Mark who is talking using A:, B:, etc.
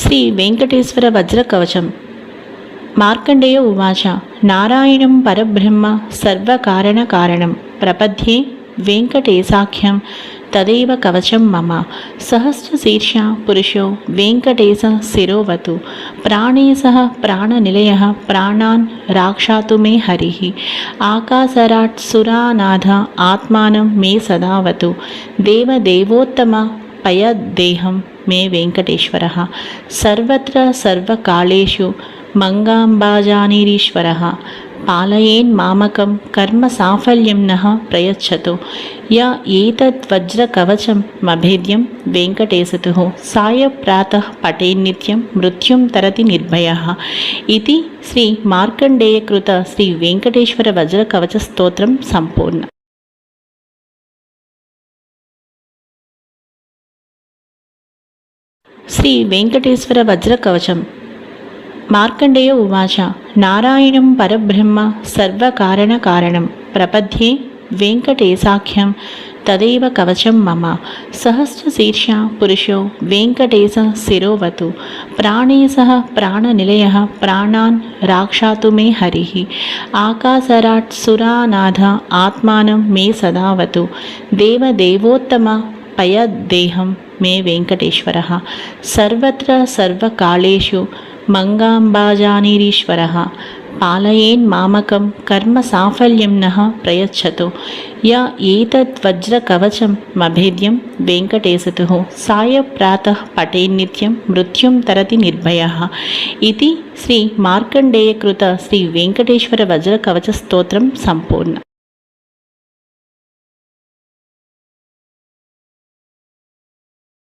A: శ్రీ వెంకటేశ్వర వజ్రకవచం. మార్కండేయ ఉవాచ. నారాయణం పరబ్రహ్మ సర్వకారణకారణం ప్రపద్యే వెంకటేశాఖ్యం తదేవ కవచం మమ. సహస్రశీర్ష పురుషో వెంకటేశ శిరోవతు ప్రాణేశః ప్రాణనిలయః ప్రాణాన్ రాక్షాతు మే హరిః. ఆకాశరాట్ సురానాథ ఆత్మానం మే సదావతు. దేవదేవోత్తమ పయదేహం మే వెంకటేశ్వరః. సర్వత్ర సర్వకాళేషు మంగాంబాజానీరీశ్వరः. పాలయేన్మామకం కర్మ సాఫల్యం నః ప్రయచ్చతు. య ఏతద్వజ్రకవచం మభేద్యం వెంకటేశతుః సాయ ప్రాతః పఠేన్నిత్యం మృత్యుం తరతి నిర్భయః. ఇది శ్రీ మార్కండేయకృత శ్రీ వెంకటేశ్వర వజ్రకవచ స్తోత్రం సంపూర్ణ. శ్రీ వెంకటేశ్వర వజ్రకవచం. మార్కండేయ ఉవాచ. నారాయణం పరబ్రహ్మ సర్వకారణకారణం ప్రపద్యే వెంకటేశాఖ్యం తదేవ కవచం మమ. సహస్రశీర్ష పురుషో వెంకటేశ శిరోవతు ప్రాణేశః ప్రాణనిలయః ప్రాణాన్ రాక్షాతు మే హరిః. ఆకాశరాట్ సురానాథ ఆత్మానం మే సదావతు. దేవదేవోత్తమ పయదేహం మే వెంకటేశ్వరः. సర్వత్ర సర్వకాళేషు మంగాంబాజానీరీశ్వరः. పాలయేన్మామకం కర్మ సాఫల్యం నః ప్రయచ్చతు. య ఏతద్వజ్రకవచం మభేద్యం వెంకటేశతుః సాయ ప్రాతః పఠేన్నిత్యం మృత్యుం తరతి నిర్భయః. ఇది శ్రీ మార్కండేయకృత శ్రీ వెంకటేశ్వర వజ్రకవచ స్తోత్రం సంపూర్ణ.